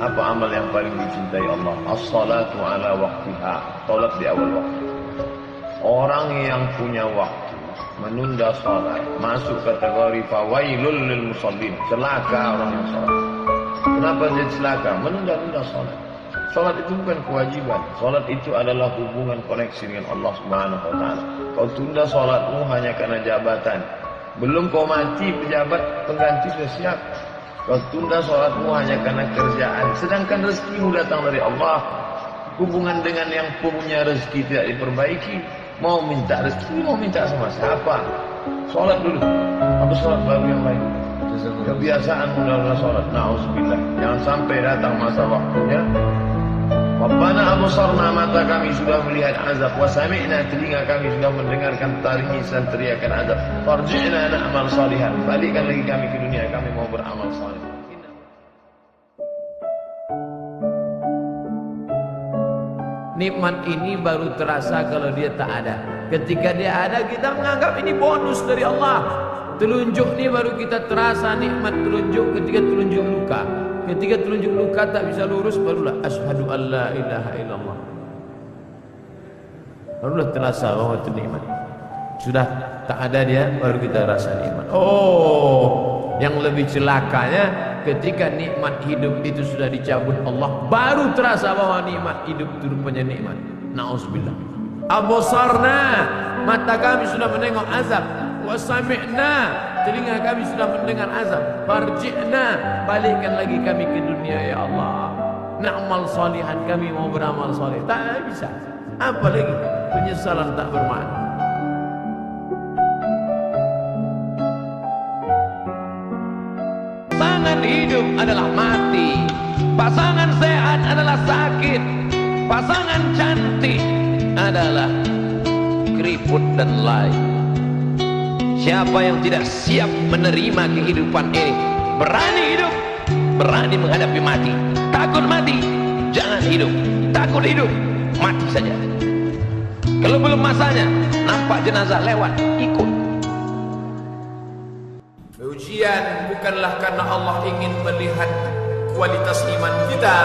Apa amal yang paling dicintai Allah? As-salatu ala waqtiha. Salat di awal waktu. Orang yang punya waktu menunda salat masuk kategori fawailul lil musallin. Celaka orang yang salat. Kenapa dia celaka? Menunda-nunda salat. Salat itu bukan kewajiban. Salat itu adalah hubungan koneksi dengan Allah Subhanahu wa taala. Kau tunda salatmu hanya karena jabatan. Belum kau mati pejabat pengganti sudah siap. Kau tunda sholatmu hanya karena kerjaan. Sedangkan rezekimu datang dari Allah. Hubungan dengan yang punya rezeki tidak diperbaiki. Mau minta rezeki, mau minta sama siapa? Sholat dulu. Atau sholat baru yang lain. Kebiasaan mula-mula sholat. Na'udzubillah. Jangan sampai datang masa waktunya. Rabbana absarna, mata kami sudah melihat azab, wa sami'na, telinga kami sudah mendengarkan tangisan teriakan azab. Farji'na na'mal salihan, balikkan lagi kami ke dunia, kami mau beramal saleh. Nikmat ini baru terasa kalau dia tak ada. Ketika dia ada, kita menganggap ini bonus dari Allah. Telunjuk ini baru kita terasa nikmat telunjuk ketika telunjuk luka. Ketika telunjuk luka tak bisa lurus, barulah asyhadu an la ilaha illallah. Barulah terasa bahwa itu nikmat. Sudah tak ada dia, baru kita rasa nikmat. Oh, yang lebih celakanya ketika nikmat hidup itu sudah dicabut Allah, baru terasa bahwa nikmat hidup itu rupanya nikmat. Na'udzubillah. Absarna, mata kami sudah menengok azab. Wa sami'na, telinga kami sudah mendengar azab. Farji'na, balikkan lagi kami ke dunia ya Allah. Na'mal salihan, kami mau beramal saleh. Tak bisa. Apa lagi? Penyesalan tak bermakna. Pasangan hidup adalah mati. Pasangan sehat adalah sakit. Pasangan cantik adalah keriput dan lain. Siapa yang tidak siap menerima kehidupan ini, berani hidup, berani menghadapi mati. Takut mati, jangan hidup. Takut hidup, mati saja. Kalau belum masanya, nampak jenazah lewat, ikut. Ujian bukanlah karena Allah ingin melihat kualitas iman kita,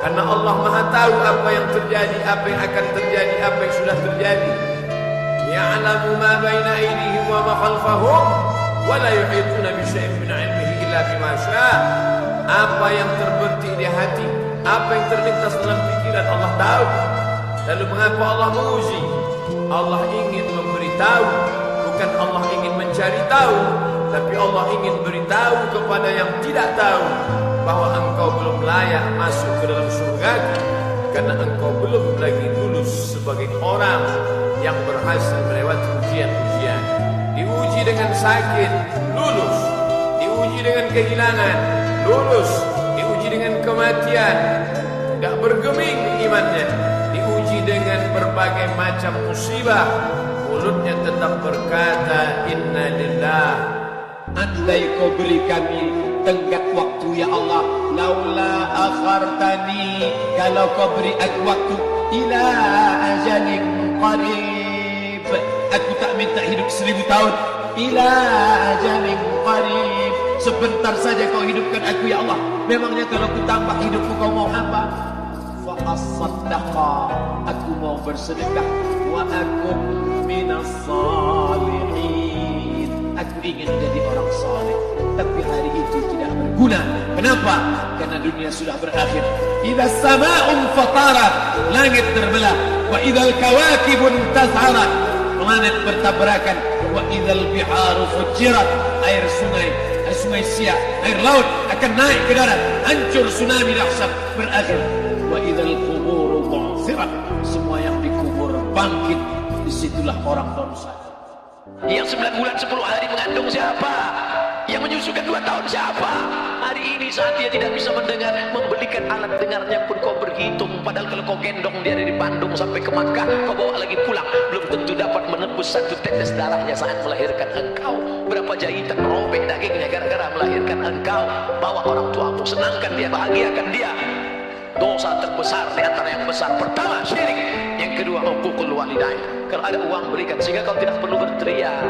karena Allah Maha tahu apa yang terjadi, apa yang akan terjadi, apa yang sudah terjadi. Ya'lamu ma baina aydihim wa ma khalfahum wa la yuhituna bi syai'in min 'ilmihi illa bima syaa. Apa yang terbetik di hati, apa yang terlintas dalam pikiran Allah tahu. Lalu mengapa Allah menguji? Allah ingin memberitahu, bukan Allah ingin mencari tahu, tapi Allah ingin beritahu kepada yang tidak tahu bahwa engkau belum layak masuk ke dalam surga karena engkau belum lagi lulus sebagai orang yang berhasil melewati ujian-ujian. Diuji dengan sakit, lulus. Diuji dengan kehilangan, lulus. Diuji dengan kematian, tidak bergeming imannya. Diuji dengan berbagai macam musibah, mulutnya tetap berkata inna lillah. Andai kau beri kami tenggat waktu ya Allah, laula akhartani, kalau kau beri aku waktu ila ajalin qarib, aku tak minta hidup 1000 tahun, ila ajalin qarib, sebentar saja kau hidupkan aku ya Allah. Memangnya kalau ku tambah hidupku kau mau apa? Fa as-saddaqa, aku mau bersedekah, wa akun minas salihin, aku ingin jadi orang saleh. Tapi hari itu tidak berguna. Kenapa? Karena dunia sudah berakhir. Idza sama'un fatarat, langit terbelah. Wa idzal kawakibun tas'arat, planet bertabrakan. Wa idzal biharu fujirat, air sungai Siak, air laut akan naik ke darat, hancur tsunami dahsyat berakhir. Wa idzal quburu bu'thirat, semua yang dikubur bangkit. Disitulah orang dosa. Yang 9 bulan 10 hari mengandung siapa? Yang menyusukan 2 tahun siapa? Hari ini saat dia tidak bisa mendengar, membelikan alat dengarnya pun kau berhitung. Padahal kalau kau gendong dia dari Bandung sampai ke Makkah, kau bawa lagi pulang, belum tentu dapat menebus 1 tetes darahnya saat melahirkan engkau. Berapa jahitan robek dagingnya gara-gara melahirkan engkau. Bawa orang tuamu, senangkan dia, bahagiakan dia. Dosa terbesar di antara yang besar, pertama syirik, yang kedua uququl walidain. Kalau ada uang berikan, sehingga kau tidak perlu berteriak.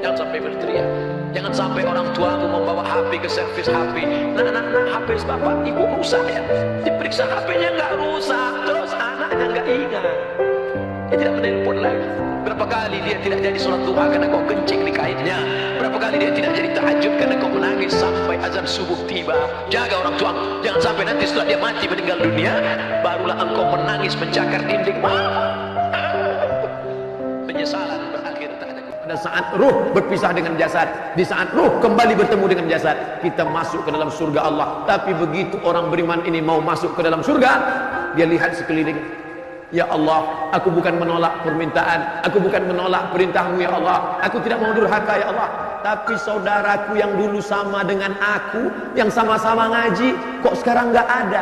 Jangan sampai berteriak. Jangan sampai orang tuamu membawa HP ke servis HP. Nah, HP bapak ibu rusak ya. Diperiksa HP-nya nggak rusak, terus anaknya nggak ingat. Dia tidak menelpon lagi. Berapa kali dia tidak jadi sholat duha karena kau kencing di kainnya. Berapa kali dia tidak jadi tahajud karena kau menangis sampai azan subuh tiba. Jaga orang tua. Jangan sampai nanti setelah dia mati meninggal dunia, barulah engkau menangis mencakar dinding. Penyesalan berakhir tak ada. Pada saat ruh berpisah dengan jasad, di saat ruh kembali bertemu dengan jasad, kita masuk ke dalam surga Allah. Tapi begitu orang beriman ini mau masuk ke dalam surga, dia lihat sekeliling. Ya Allah, aku bukan menolak permintaan, aku bukan menolak perintahmu ya Allah, aku tidak mau durhaka ya Allah. Tapi saudaraku yang dulu sama dengan aku, yang sama-sama ngaji, kok sekarang nggak ada.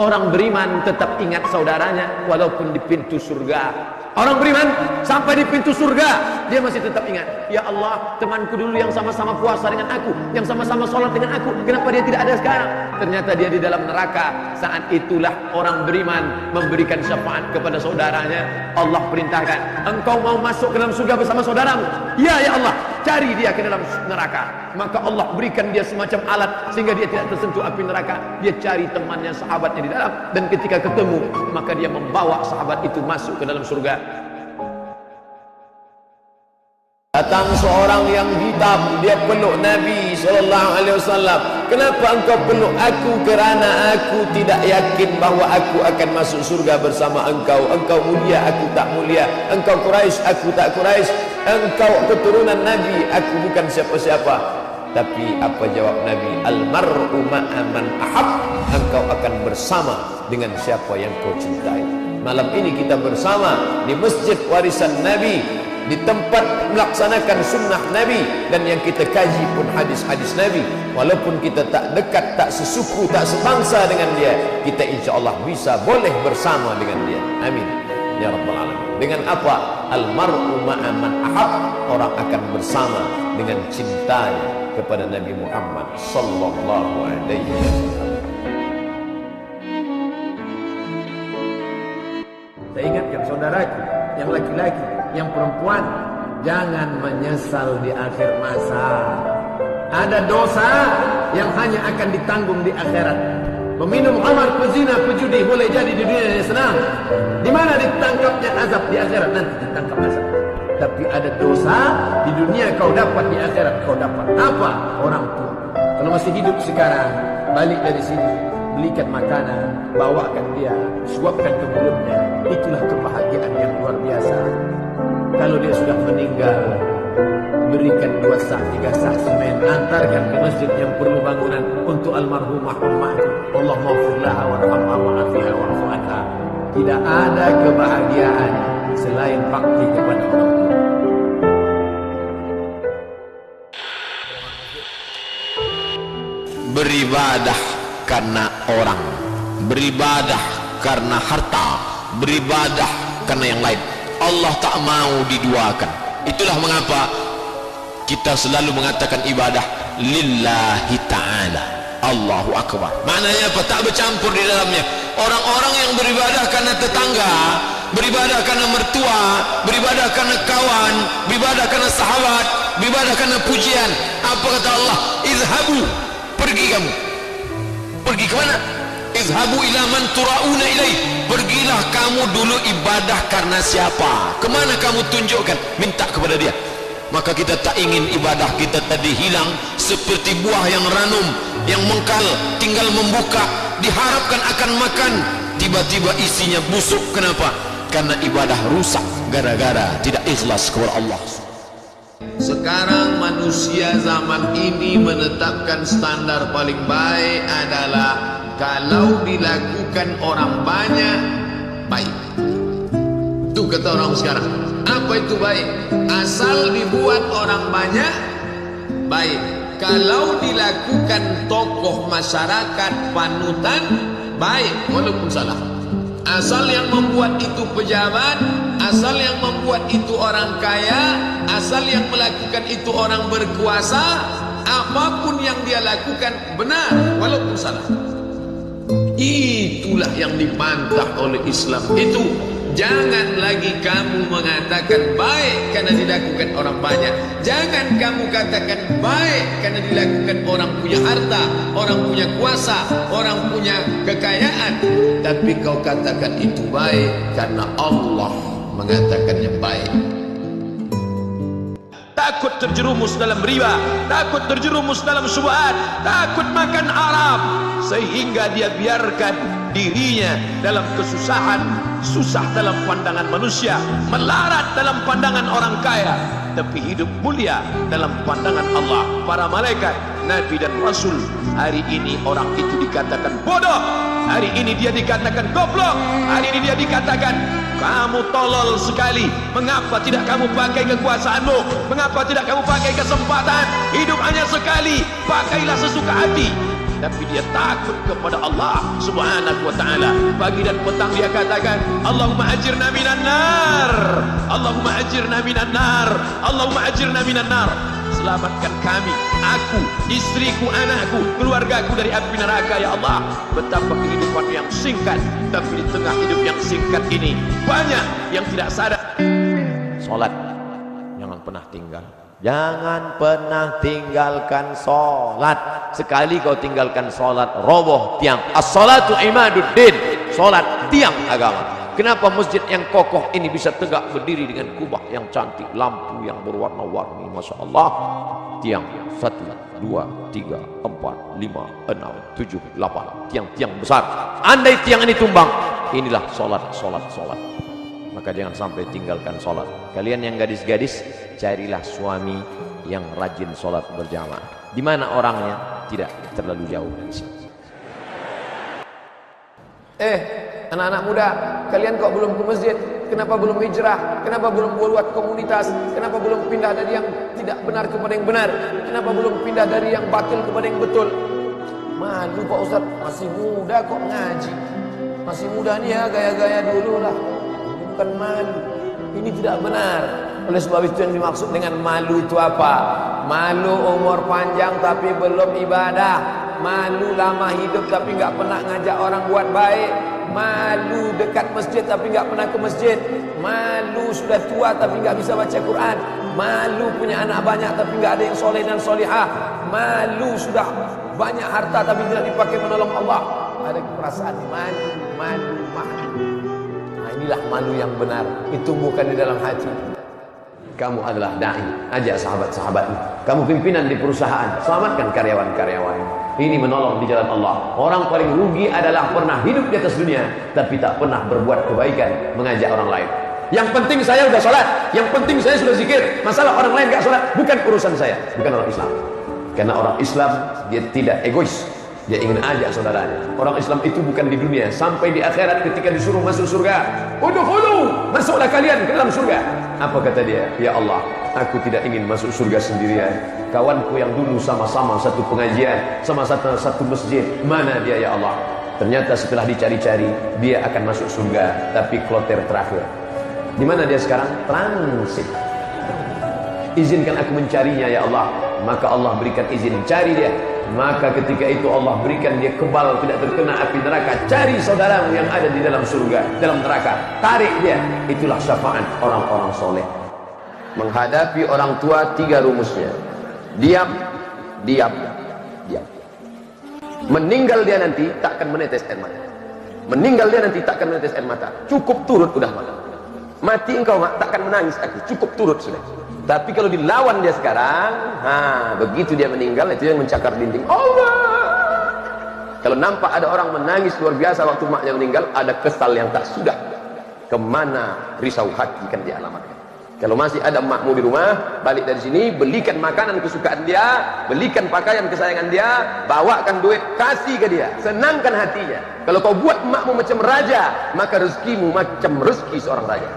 Orang beriman tetap ingat saudaranya walaupun di pintu surga. Orang beriman sampai di pintu surga, dia masih tetap ingat. Ya Allah, temanku dulu yang sama-sama puasa dengan aku, yang sama-sama sholat dengan aku, kenapa dia tidak ada sekarang? Ternyata dia di dalam neraka. Saat itulah orang beriman memberikan syafaat kepada saudaranya. Allah perintahkan, engkau mau masuk ke dalam surga bersama saudaramu? Ya, ya Allah, cari dia ke dalam neraka. Maka Allah berikan dia semacam alat sehingga dia tidak tersentuh api neraka. Dia cari temannya, sahabatnya di dalam, dan ketika ketemu maka dia membawa sahabat itu masuk ke dalam surga. Datang seorang yang hitam, dia peluk Nabi SAW. Kenapa engkau peluk aku? Kerana aku tidak yakin bahawa aku akan masuk surga bersama engkau. Engkau mulia, aku tak mulia. Engkau Quraisy, aku tak Quraisy. Engkau keturunan Nabi, aku bukan siapa-siapa. Tapi apa jawab Nabi? Al-mar'u ma'a man ahab. Engkau akan bersama dengan siapa yang kau cintai. Malam ini kita bersama di Masjid Warisan Nabi, di tempat melaksanakan sunnah Nabi, dan yang kita kaji pun hadis-hadis Nabi. Walaupun kita tak dekat, tak sesuku, tak sebangsa dengan dia, kita insya-Allah bisa boleh bersama dengan dia. Amin ya rabbal alamin. Dengan apa? Al-mar'u ma'a man ahab. Orang akan bersama dengan cintanya kepada Nabi Muhammad sallallahu alaihi wasallam. Saya ingatkan saudaraku yang laki-laki, yang perempuan, jangan menyesal di akhir masa. Ada dosa yang hanya akan ditanggung di akhirat. Peminum khamar, pezina, pejudi boleh jadi di dunia yang senang. Di mana ditangkapnya azab di akhirat? Nanti ditangkap azab. Tapi ada dosa di dunia kau dapat, di akhirat kau dapat. Apa? Orang tua. Kalau masih hidup sekarang, balik dari sini, belikan makanan, bawakan dia, suapkan ke mulutnya. Itulah kebahagiaan yang luar biasa. Kalau dia sudah meninggal, berikan 2 sah, 3 sah semen, antarkan ke masjid yang perlu bangunan untuk almarhumah ummahku. Allah maghfirlaha warhamha wa'afiha wa'fu anha. Tidak ada kebahagiaan selain bakti kepada orang tua. Beribadah karena orang, beribadah karena harta, beribadah karena yang lain. Allah tak mau diduakan. Itulah mengapa kita selalu mengatakan ibadah lillahi ta'ala, Allahu Akbar. Maknanya apa? Tak bercampur di dalamnya. Orang-orang yang beribadah karena tetangga, beribadah karena mertua, beribadah karena kawan, beribadah karena sahabat, beribadah karena pujian. Apa kata Allah? Izhabu, pergi kamu. Pergi ke mana? Izhabu ila man turauna ilaih. Pergilah kamu dulu ibadah karena siapa? Kemana kamu tunjukkan? Minta kepada dia. Maka kita tak ingin ibadah kita tadi hilang seperti buah yang ranum, yang mengkal, tinggal membuka, diharapkan akan makan, tiba-tiba isinya busuk. Kenapa? Karena ibadah rusak gara-gara tidak ikhlas kepada Allah. Sekarang manusia zaman ini menetapkan standar paling baik adalah kalau dilakukan orang banyak, baik. Itu kata orang sekarang. Apa itu baik? Asal dibuat orang banyak, baik. Kalau dilakukan tokoh masyarakat panutan, baik, walaupun salah. Asal yang membuat itu pejabat, asal yang membuat itu orang kaya, asal yang melakukan itu orang berkuasa, apapun yang dia lakukan benar walaupun salah. Itulah yang dibantah oleh Islam. Itu Jangan lagi kamu mengatakan baik karena dilakukan orang banyak. Jangan kamu katakan baik karena dilakukan orang punya harta, orang punya kuasa, orang punya kekayaan. Tapi kau katakan itu baik karena Allah mengatakannya baik. Takut terjerumus dalam riba, takut terjerumus dalam syubhat, takut makan haram, sehingga dia biarkan dirinya dalam kesusahan, susah dalam pandangan manusia, melarat dalam pandangan orang kaya, tapi hidup mulia dalam pandangan Allah, para malaikat, nabi dan rasul. Hari ini orang itu dikatakan bodoh, hari ini dia dikatakan goblok, hari ini dia dikatakan kamu tolol sekali. Mengapa tidak kamu pakai kekuasaanmu? Mengapa tidak kamu pakai kesempatan? Hidup hanya sekali, pakailah sesuka hati. Tapi dia takut kepada Allah Subhanahu wa ta'ala. Pagi dan petang dia katakan, Allahumma ajirna minan nar, Allahumma ajirna minan nar, Allahumma ajirna minan nar. Selamatkan kami, aku, istriku, anakku, keluargaku dari api neraka ya Allah. Betapa kehidupan yang singkat, tapi di tengah hidup yang singkat ini banyak yang tidak sadar. Salat jangan pernah tinggal. Jangan pernah tinggalkan salat. Sekali kau tinggalkan salat, roboh tiang. As-salatu imaduddin. Salat tiang agama. Kenapa masjid yang kokoh ini bisa tegak berdiri dengan kubah yang cantik, lampu yang berwarna-warni, masya Allah. Tiang 1, 2, 3, 4, 5, 6, 7, 8. Tiang-tiang besar. Andai tiang ini tumbang, inilah salat. Maka jangan sampai tinggalkan salat. Kalian yang gadis-gadis, carilah suami yang rajin salat berjamaah. Di mana orangnya? Tidak terlalu jauh dari sini. Anak-anak muda, kalian kok belum ke masjid? Kenapa belum hijrah? Kenapa belum buat komunitas? Kenapa belum pindah dari yang tidak benar kepada yang benar? Kenapa belum pindah dari yang batil kepada yang betul? Malu Pak Ustaz, masih muda kok ngaji. Masih muda nih ya, gaya-gaya dulu lah. Bukan malu. Ini tidak benar. Oleh sebab itu yang dimaksud dengan malu itu apa? Malu umur panjang tapi belum ibadah. Malu lama hidup tapi nggak pernah ngajak orang buat baik. Malu dekat masjid tapi nggak pernah ke masjid. Malu sudah tua tapi nggak bisa baca Quran. Malu punya anak banyak tapi nggak ada yang soleh dan solihah. Malu sudah banyak harta tapi tidak dipakai menolong Allah. Ada perasaan malu. Nah, inilah malu yang benar. Itu bukan di dalam hati. Kamu adalah dai, ajak sahabat-sahabatmu. Kamu pimpinan di perusahaan, selamatkan karyawan-karyawan. Ini menolong di jalan Allah. Orang paling rugi adalah pernah hidup di atas dunia tapi tak pernah berbuat kebaikan, mengajak orang lain. Yang penting saya sudah sholat, yang penting saya sudah zikir. Masalah orang lain gak sholat, bukan urusan saya. Bukan orang Islam. Karena orang Islam dia tidak egois, dia ingin ajak saudaranya. Orang Islam itu bukan di dunia, sampai di akhirat ketika disuruh masuk surga, udkhulu, masuklah kalian ke dalam surga. Apa kata dia? Ya Allah, aku tidak ingin masuk surga sendirian. Kawanku yang dulu sama-sama satu pengajian, sama satu masjid, mana dia ya Allah? Ternyata setelah dicari-cari, dia akan masuk surga, tapi kloter terakhir. Di mana dia sekarang? Transit. Izinkan aku mencarinya ya Allah. Maka Allah berikan izin, cari dia. Maka ketika itu Allah berikan dia kebal, tidak terkena api neraka. Cari saudaramu yang ada di dalam surga, dalam neraka, tarik dia. Itulah syafaat orang-orang soleh. Menghadapi orang tua 3 rumusnya: diam. Meninggal dia nanti tak akan menetes air mata. Meninggal dia nanti tak akan menetes air mata. Cukup turut udah mata. Mati engkau tak akan menangis aku. Cukup turut sudah. Tapi kalau dilawan dia sekarang, begitu dia meninggal, itu yang mencakar dinding Allah. Kalau nampak ada orang menangis luar biasa waktu maknya meninggal, ada kesal yang tak sudah. Kemana risau hati kan dia alamatkan. Kalau masih ada emakmu di rumah, balik dari sini, belikan makanan kesukaan dia, belikan pakaian kesayangan dia, bawakan duit, kasih ke dia, senangkan hatinya. Kalau kau buat emakmu macam raja, maka rezekimu macam rezeki seorang raja.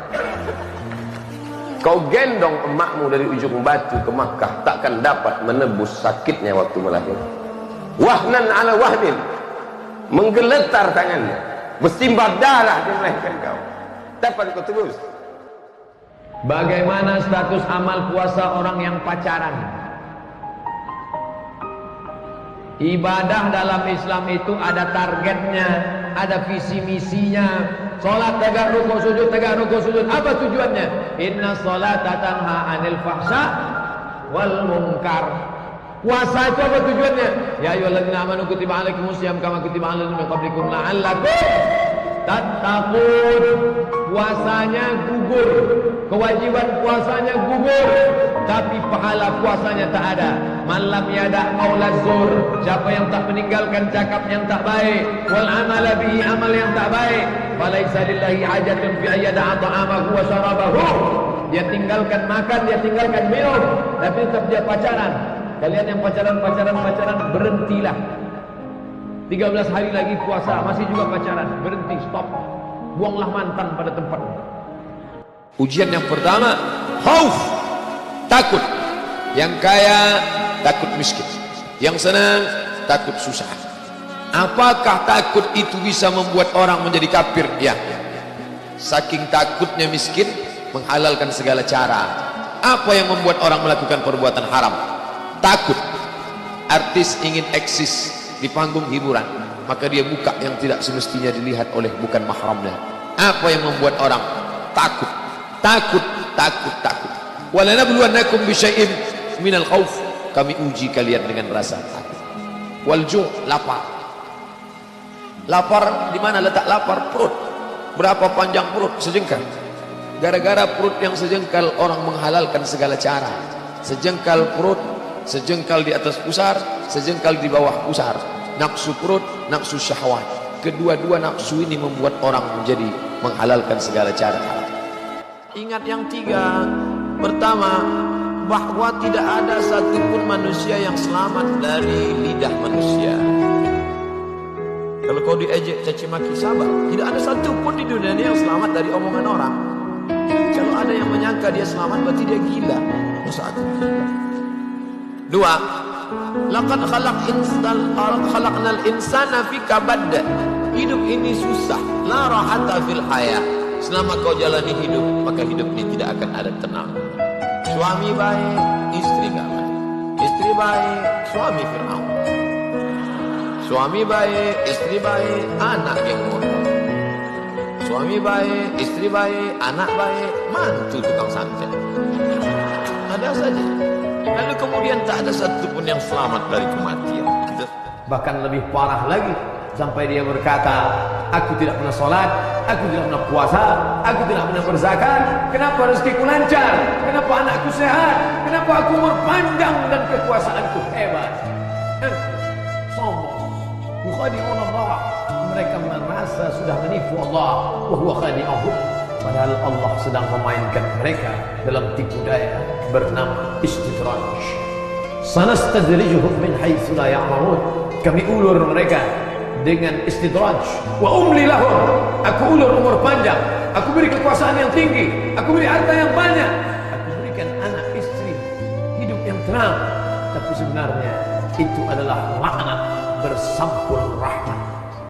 Kau gendong emakmu dari ujung batu ke Makkah, takkan dapat menebus sakitnya waktu melahirkan. Wahnan ala wahnin, menggeletar tangannya, bersimbah darah dia melahirkan kau. Dapat kau tebus. Bagaimana status amal puasa orang yang pacaran? Ibadah dalam Islam itu ada targetnya. ada visi misinya. Salat tegak rukuk sujud, tegak rukuk sujud. Apa tujuannya? Inna salata tanha 'anil fahsya wal munkar. Puasa itu apa tujuannya? Ya ayyuhalladzina amanu kutiba alaikumusiyam kama kutiba alal ladzina min qablikum la'allakum tattaqun. Puasanya gugur, kewajiban puasanya gugur, tapi pahala puasanya tak ada. Malam yada qaulaz zur, siapa yang tak meninggalkan cakap yang tak baik, wal amala bihi, amal yang tak baik, falaisa lillahi hajatun fi ayyada'a ta'amahu wa syarabahu. Dia tinggalkan makan, dia tinggalkan minum, tapi tetap dia pacaran. Kalian yang pacaran, berhentilah. 13 hari lagi puasa, masih juga pacaran, berhenti, stop. Buanglah mantan pada tempatnya. Ujian yang pertama, khauf, takut. Yang kaya takut miskin, yang senang takut susah. Apakah takut itu bisa membuat orang menjadi kafir? Ya. Saking takutnya miskin, menghalalkan segala cara. Apa yang membuat orang melakukan perbuatan haram? Takut. Artis ingin eksis di panggung hiburan, maka dia buka yang tidak semestinya dilihat oleh bukan mahramnya. Apa yang membuat orang takut? Takut. Walanabluwannakum bisyai'in minal khauf, kami uji kalian dengan rasa takut. Wal ju', lapar. Lapar di mana letak lapar? Perut. Berapa panjang perut? Sejengkal. Gara-gara perut yang sejengkal, orang menghalalkan segala cara. Sejengkal perut, sejengkal di atas pusar, sejengkal di bawah pusar. Nafsu perut, nafsu syahwat. Kedua-dua nafsu ini membuat orang menjadi menghalalkan segala cara. Ingat yang tiga. Pertama, bahwa tidak ada satupun manusia yang selamat dari lidah manusia. Kalau kau diejek, caci maki, sabar. Tidak ada satupun di dunia ini yang selamat dari omongan orang. Kalau ada yang menyangka dia selamat, berarti dia gila. Masa aku gila? Dua, laqad khalaqnal insana fi kabad. Hidup ini susah. La rahata fil hayat. Selama kau jalani hidup, maka hidup ini tidak akan ada tenang. Suami baik, istri gak baik. Istri baik, suami Fir'aun. Suami baik, istri baik, anak yang bodoh. Suami baik, istri baik, anak baik, mantu tukang santet. Ada saja. Lalu kemudian tak ada satupun yang selamat dari kematian. Bahkan lebih parah lagi, sampai dia berkata, aku tidak pernah sholat, aku tidak pernah puasa, aku tidak pernah berzakat. Kenapa rezekiku lancar? Kenapa anakku sehat? Kenapa aku umur panjang dan kekuasaanku hebat? Sombong. Yukhadi'un Allah. Mereka merasa sudah menipu Allah. Wa huwa khadi'uhum. Padahal Allah sedang memainkan mereka dalam tipu daya bernama istidraj. Sanastadrijuhum min haitsu la ya'lamun. Kami ulur mereka dengan istidraj. Wa umli lahum. Aku ulur umur panjang, aku beri kekuasaan yang tinggi, aku beri harta yang banyak, aku berikan anak istri hidup yang tenang. Tapi sebenarnya itu adalah laknat bersampul rahmat.